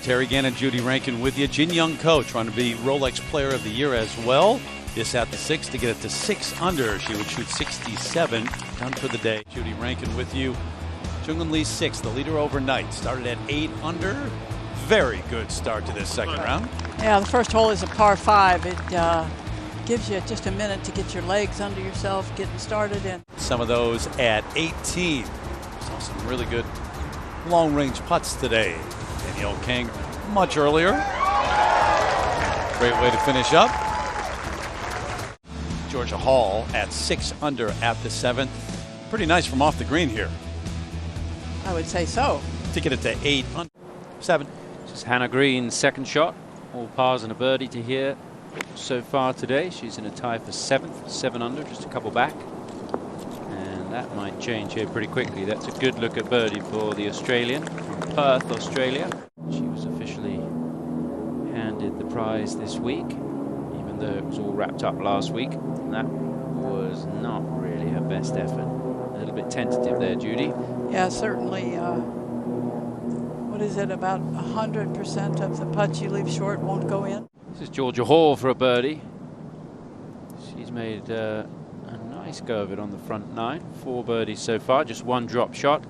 Terry Gann and Judy Rankin with you. Jin Young Ko trying to be Rolex Player of the Year as well. This at the 6 to get it to 6 under. She would shoot 67. Done for the day. Judy Rankin with you. Jungwon Lee 6, the leader overnight. Started at 8 under. Very good start to this second round. Yeah, the first hole is a par 5. It gives you just a minute to get your legs under yourself, getting started in. Some of those at 18. Saw some really good long-range putts today. Danielle Kang much earlier. Great way to finish up. Georgia Hall at 6 under at the 7th. Pretty nice from off the green here. I would say so. To get it to 8 under 7. This is Hannah Green's second shot. All pars and a birdie to here so far today. She's in a tie for 7th, 7 under, just a couple back. And that might change here pretty quickly. That's a good look at birdie for the Australian from Perth, Australia. She was officially handed the prize this week, even though it was all wrapped up last week. That was not really her best effort. A little bit tentative there, Judy. Yeah, certainly. What is it, about 100% of the putts you leave short won't go in? This is Georgia Hall for a birdie. She's made a nice go of it on the front 9. 4 birdies so far, just 1 drop shot.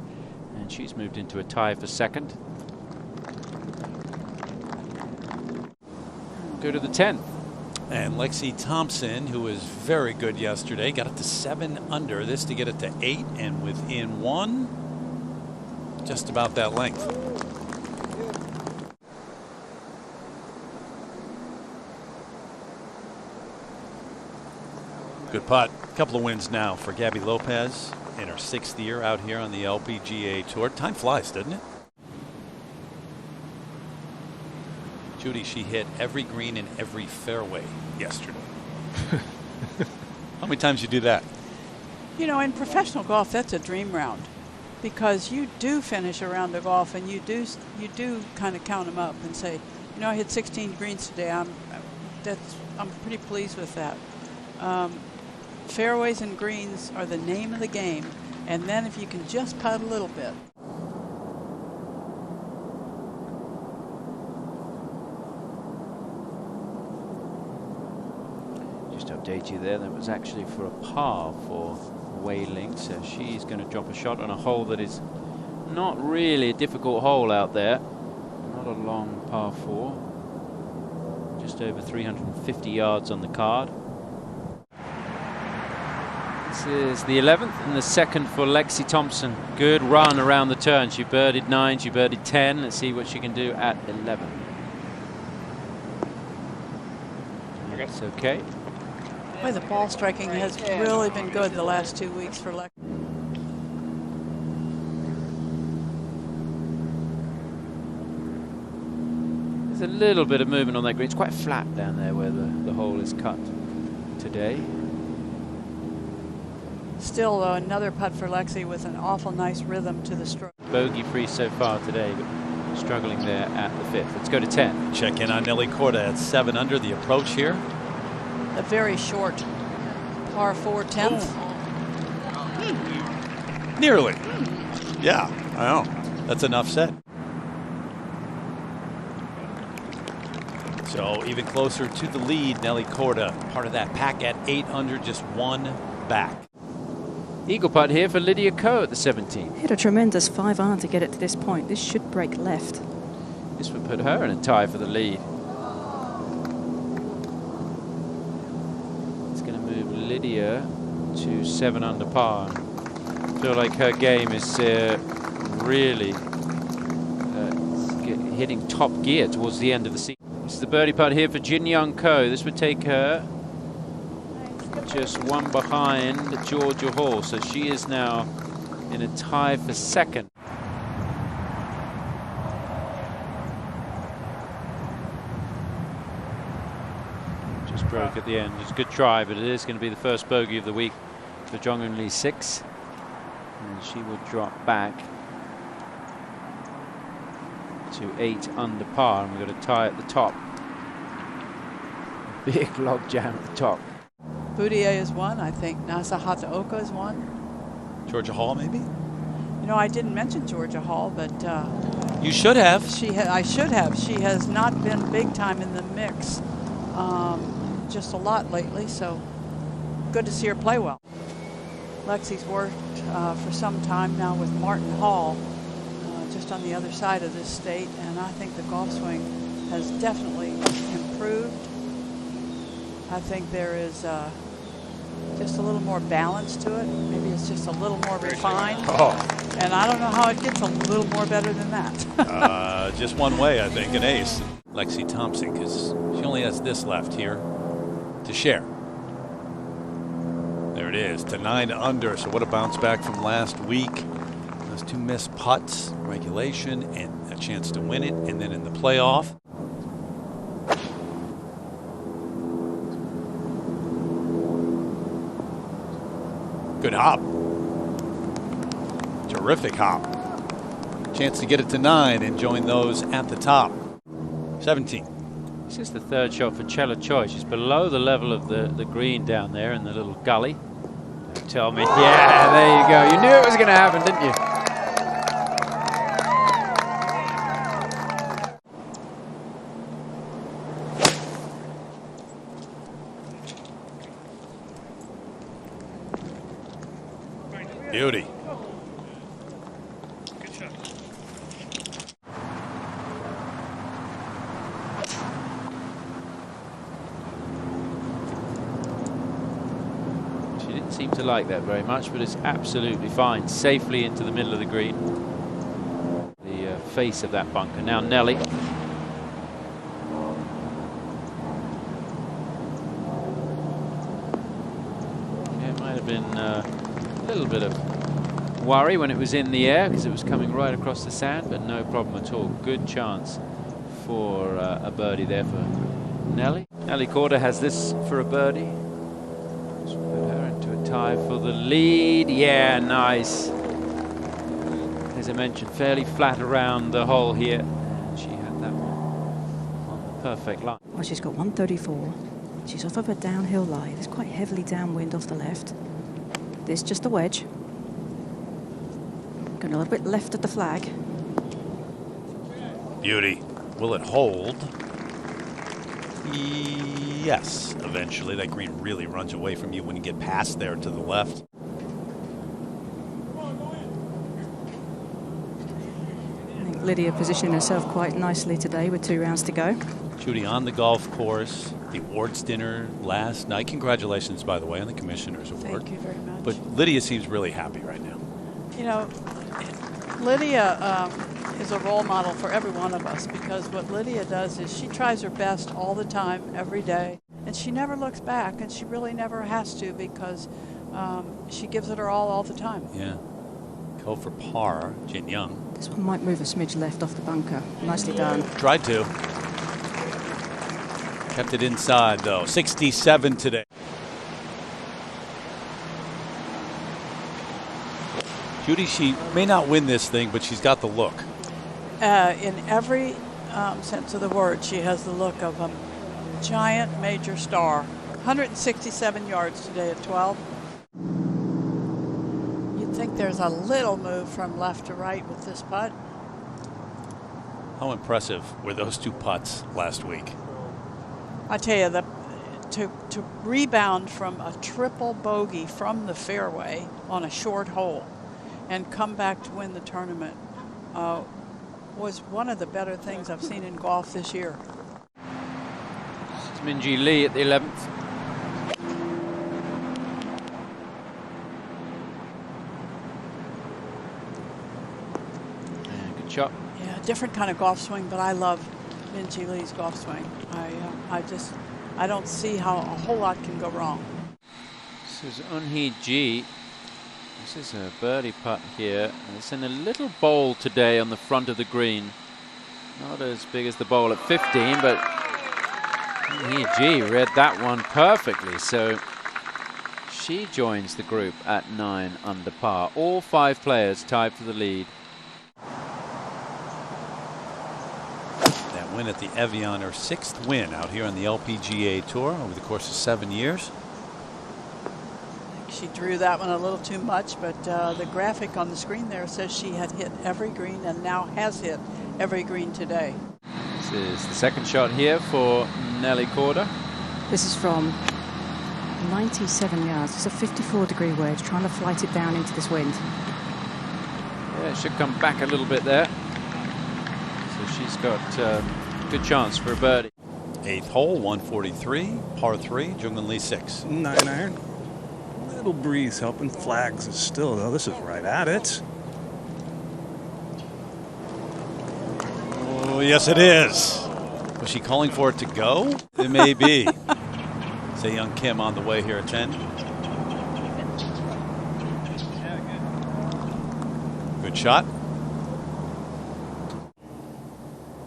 And she's moved into a tie for 2nd. Go to the 10th. And Lexi Thompson, who was very good yesterday, got it to 7 under. This to get it to 8, and within 1, just about that length. Good putt. A couple of wins now for Gabby Lopez in her 6th year out here on the LPGA Tour. Time flies, doesn't it? Judy, she hit every green in every fairway yesterday. How many times you do that? You know, in professional golf, that's a dream round, because you do finish a round of golf and you do kind of count them up and say, you know, I hit 16 greens today. I'm pretty pleased with that. Fairways and greens are the name of the game, and then if you can just putt a little bit. Just to update you there, that was actually for a par for Wei Ling, so she's going to drop a shot on a hole that is not really a difficult hole out there. Not a long par 4. Just over 350 yards on the card. This is the 11th and the 2nd for Lexi Thompson. Good run around the turn. She birdied 9, she birdied 10. Let's see what she can do at 11. That's okay. Boy, the ball striking has really been good the last 2 weeks for Lexi. There's a little bit of movement on that green. It's quite flat down there where the hole is cut today. Still another putt for Lexi with an awful nice rhythm to the stroke. Bogey free so far today, but struggling there at the 5th. Let's go to 10. Check in on Nelly Korda at 7 under. The approach here. A very short par 4 10th. Nearly. Yeah, I know. That's enough said. So even closer to the lead, Nelly Korda, part of that pack at 8 under, just 1 back. Eagle putt here for Lydia Ko at the 17th. Hit a tremendous 5-iron to get it to this point. This should break left. This would put her in a tie for the lead. It's going to move Lydia to 7 under par. I feel like her game is really hitting top gear towards the end of the season. This is the birdie putt here for Jin Young Ko. This would take her just 1 behind Georgia Hall, so she is now in a tie for 2nd. Just broke at the end. It's a good try, but it is going to be the first bogey of the week for Jungwon Lee 6, and she will drop back to 8 under par, and we've got a tie at the top. Big log jam at the top. Boudier is 1, I think. Nasa Hataoka is 1. Georgia Hall, maybe? You know, I didn't mention Georgia Hall, but You should have. I should have. She has not been big time in the mix, just a lot lately. So good to see her play well. Lexi's worked for some time now with Martin Hall, just on the other side of this state, and I think the golf swing has definitely improved. I think there is just a little more balance to it. Maybe it's just a little more refined. Oh. And I don't know how it gets a little more better than that. Just one way, I think, an ace. Lexi Thompson, because she only has this left here to share. There it is, to 9 under. So what a bounce back from last week. Those 2 missed putts, regulation, and a chance to win it, and then in the playoff. Good hop. Terrific hop. Chance to get it to 9 and join those at the top. 17. This is the 3rd shot for Chella Choi. She's below the level of the green down there in the little gully. Don't tell me. Yeah, there you go. You knew it was going to happen, didn't you? Beauty. She didn't seem to like that very much, but it's absolutely fine. Safely into the middle of the green. The face of that bunker. Now Nelly. Yeah, it might have been a little bit of worry when it was in the air because it was coming right across the sand, but no problem at all. Good chance for a birdie there for Nelly. Nelly Korda has this for a birdie. Let's put her into a tie for the lead. Yeah, nice. As I mentioned, fairly flat around the hole here. She had that one on the perfect line. Well, she's got 134. She's off of a downhill lie. There's quite heavily downwind off the left. This just a wedge. Going a little bit left of the flag. Beauty. Will it hold? Yes, eventually. That green really runs away from you when you get past there to the left. I think Lydia positioning herself quite nicely today with 2 rounds to go. Judy on the golf course, the awards dinner last night. Congratulations, by the way, on the Commissioner's Award. Thank you very much. But Lydia seems really happy right now. You know, Lydia is a role model for every one of us, because what Lydia does is she tries her best all the time, every day, and she never looks back, and she really never has to, because she gives it her all the time. Yeah. Go for par, Jin Young. This one might move a smidge left off the bunker. Nicely done. Tried to. Kept it inside, though. 67 today. Judy, she may not win this thing, but she's got the look. In every sense of the word, she has the look of a giant major star. 167 yards today at 12. You'd think there's a little move from left to right with this putt. How impressive were those 2 putts last week? I tell you, to rebound from a triple bogey from the fairway on a short hole and come back to win the tournament was one of the better things I've seen in golf this year. It's Minjee Lee at the 11th. Yeah, good shot. Yeah, different kind of golf swing, but I love Minjee Lee's golf swing. I don't see how a whole lot can go wrong. This is Unhee G. This is a birdie putt here. And it's in a little bowl today on the front of the green. Not as big as the bowl at 15, but Unhee G read that one perfectly. So she joins the group at 9 under par. All 5 players tied for the lead. Win at the Evian, her 6th win out here on the LPGA Tour over the course of 7 years. she drew that one a little too much, but the graphic on the screen there says she had hit every green and now has hit every green today. This is the second shot here for Nelly Korda. This is from 97 yards. It's a 54-degree wedge, trying to flight it down into this wind. Yeah, it should come back a little bit there. So she's got a good chance for a birdie. 8th hole, 143, par 3, Minjee Lee 6. 9-iron. Little breeze helping. Flags is still, though. This is right at it. Oh, yes, it is. Was she calling for it to go? It may be. Say Young Kim on the way here at 10. Good shot.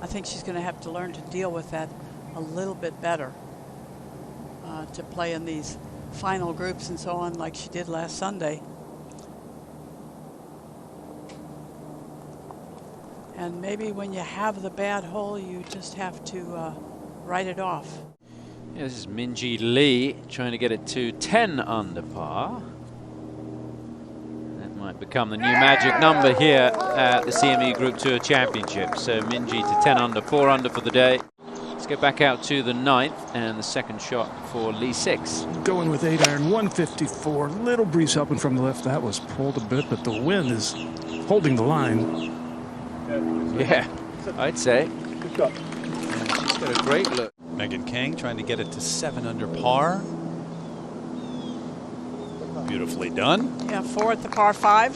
I think she's going to have to learn to deal with that a little bit better to play in these final groups and so on like she did last Sunday. And maybe when you have the bad hole, you just have to write it off. Yeah, this is Minjee Lee trying to get it to 10 under par. That might become the new magic number here at the CME Group Tour Championship. So Minjee to 10 under, 4 under for the day. Let's get back out to the 9th and the second shot for Lee 6. Going with 8-iron, 154. Little breeze helping from the left. That was pulled a bit, but the wind is holding the line. Yeah, I'd say. She's got a great look. Megan Kang trying to get it to 7 under par. Beautifully done. Yeah, 4 at the par 5.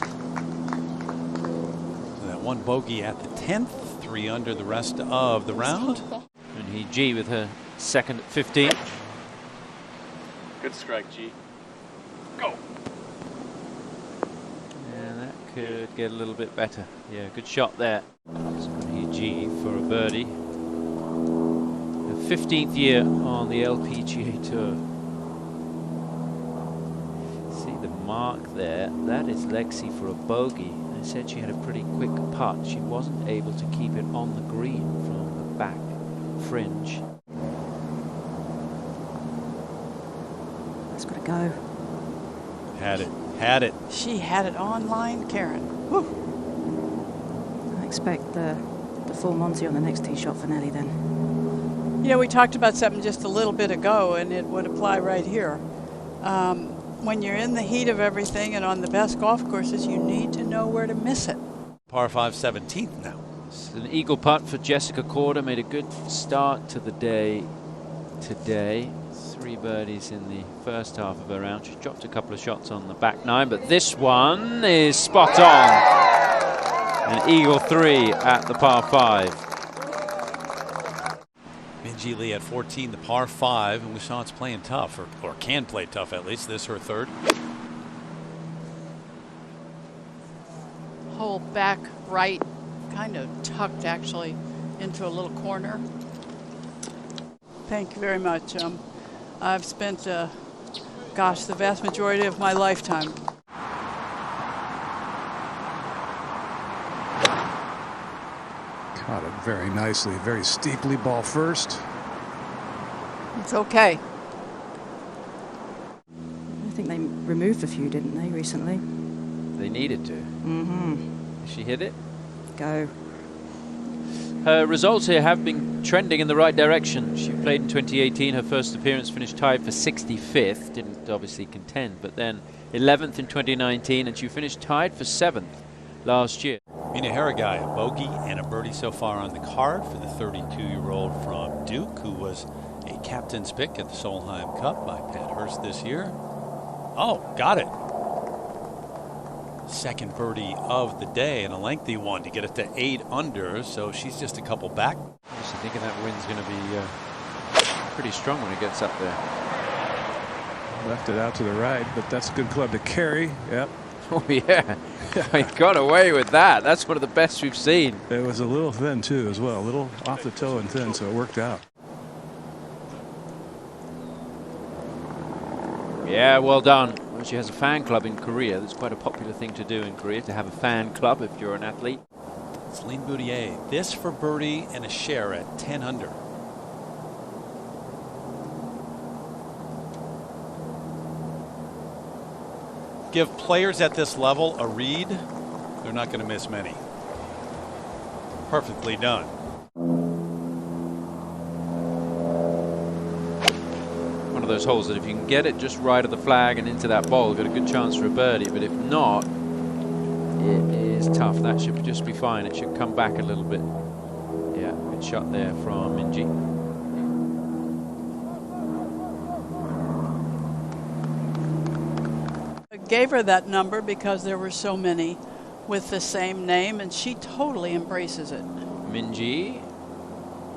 That one bogey at the 10th, 3 under the rest of the round. And G with her second at 15. Good strike, G. Go. And that could get a little bit better. Yeah, good shot there. G for a birdie. Her 15th year on the LPGA Tour. See the mark there? That is Lexi for a bogey. I said she had a pretty quick putt. She wasn't able to keep it on the green from the back fringe. It's got to go. Had it. Had it. She had it online, Karen. Woo. I expect the full Monty on the next tee shot for Nelly then. You know, we talked about something just a little bit ago, and it would apply right here. When you're in the heat of everything and on the best golf courses, you need to know where to miss it. Par 5, 17th now. It's an eagle putt for Jessica Korda. Made a good start to the day today. 3 birdies in the first half of her round. She's dropped a couple of shots on the back 9, but this one is spot on. An eagle 3 at the par 5. Minjee Lee at 14, the par 5, and we saw it's playing tough, or can play tough at least. This her third. Hole back right, kind of tucked actually into a little corner. Thank you very much. I've spent, gosh, the vast majority of my lifetime. Caught it very nicely, very steeply, ball first. It's okay. I think they removed a few, didn't they, recently? They needed to. Mm-hmm. She hit it. Go. Her results here have been trending in the right direction. She played in 2018. Her first appearance finished tied for 65th. Didn't obviously contend, but then 11th in 2019, and she finished tied for 7th last year. Mina Haragai, a bogey and a birdie so far on the card for the 32-year-old from Duke, who was a captain's pick at the Solheim Cup by Pat Hurst this year. Oh, got it. Second birdie of the day, and a lengthy one to get it to 8 under, so she's just a couple back. I'm just thinking that wind's going to be pretty strong when it gets up there. Left it out to the right, but that's a good club to carry. Yep. Oh, yeah. He got away with that. That's one of the best we've seen. It was a little thin, too, as well. A little off the toe and thin, so it worked out. Yeah, well done. Well, she has a fan club in Korea. That's quite a popular thing to do in Korea, to have a fan club if you're an athlete. Celine Boutier, this for birdie and a share at 10 under. give players at this level a read, they're not going to miss many. Perfectly done. One of those holes that if you can get it just right of the flag and into that bowl, got a good chance for a birdie, but if not, it is tough. That should just be fine. It should come back a little bit. Yeah, good shot there from Minjee. Gave her that number because there were so many with the same name, and she totally embraces it. Minjee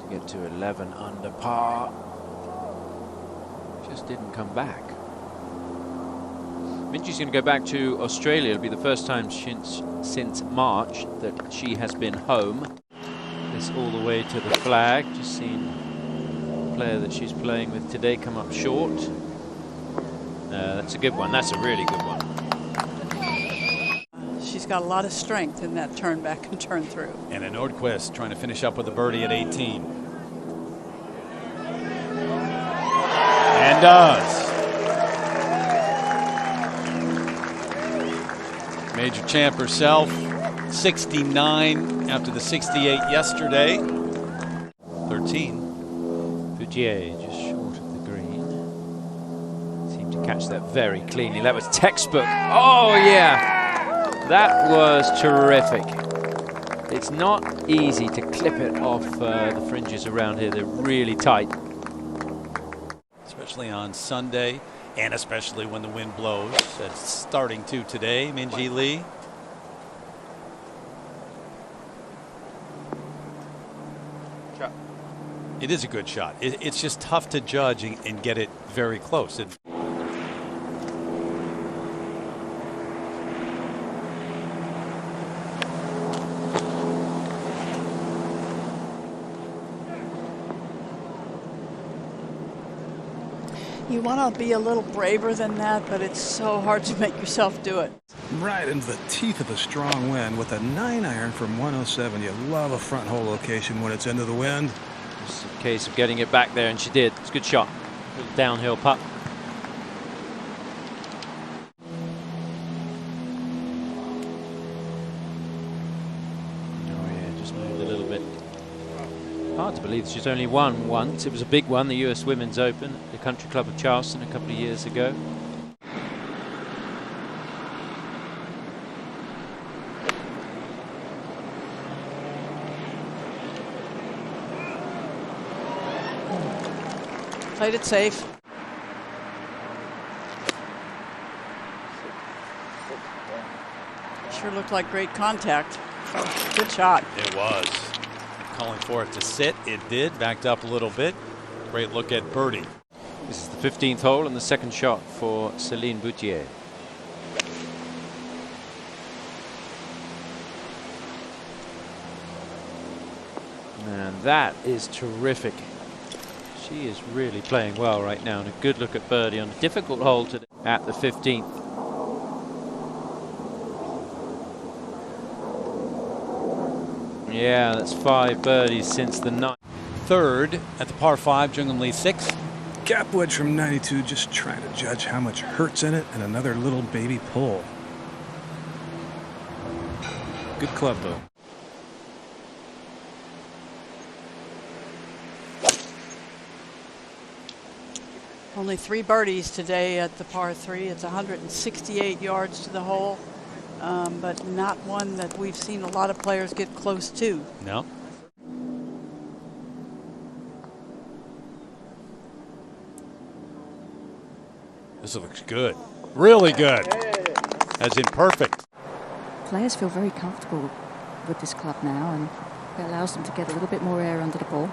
to get to 11 under par. Just didn't come back. Minjee's going to go back to Australia. It'll be the first time since March that she has been home. This all the way to the flag. Just seen the player that she's playing with today come up short. That's a good one. That's a really good one. She's got a lot of strength in that turn back and turn through. And Nordquist trying to finish up with a birdie at 18. And does. Major champ herself, 69 after the 68 yesterday. 13. Boudier just short of the green. Seemed to catch that very cleanly. That was textbook. Oh, yeah. That was terrific. It's not easy to clip it off the fringes around here. They're really tight. Especially on Sunday, and especially when the wind blows. That's starting to today. Minjee Lee. Shot. It is a good shot. It's just tough to judge and get it very close. You want to be a little braver than that, but it's so hard to make yourself do it. Right into the teeth of a strong wind with a 9-iron from 107. You love a front hole location when it's into the wind. It's a case of getting it back there, and she did. It's a good shot. Little downhill putt. Oh yeah, just moved a little bit. Hard to believe she's only won once. It was a big one, the US Women's Open at the Country Club of Charleston a couple of years ago. Played it safe. Sure looked like great contact. Oh, good shot. It was. Calling for it to sit. It did. Backed up a little bit. Great look at birdie. This is the 15th hole and the second shot for Céline Boutier. And that is terrific. She is really playing well right now, and a good look at birdie on a difficult hole today at the 15th. Yeah, that's 5 birdies since the 9th. Third at the par 5, Jung Lee 6. Gap wedge from 92, just trying to judge how much hurt's in it, and another little baby pull. Good club, though. Only 3 birdies today at the par 3. It's 168 yards to the hole, but not one that we've seen a lot of players get close to. No. This looks good. Really good. As in perfect. Players feel very comfortable with this club now, and it allows them to get a little bit more air under the ball.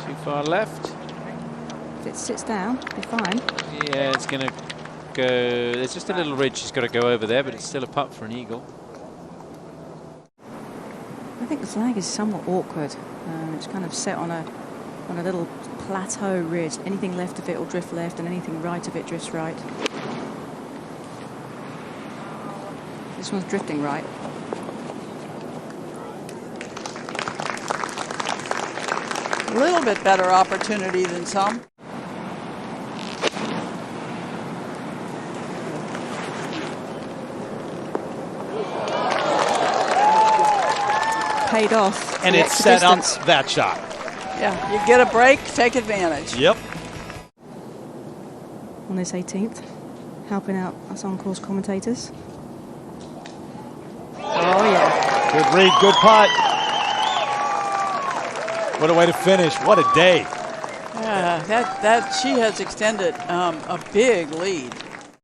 Too far left. If it sits down, it'll be fine. Yeah, it's going to go. There's just a little ridge she's got to go over there, but it's still a putt for an eagle. I think the flag is somewhat awkward. It's kind of set on a little plateau ridge. Anything left of it will drift left, and anything right of it drifts right. This one's drifting right. A little bit better opportunity than some. paid off. And the it extra set up distance. that shot. Yeah, you get a break, take advantage. Yep. On this 18th, helping out us on-course commentators. Oh, yeah. Good read, good putt. What a way to finish. What a day. Yeah, she has extended a big lead.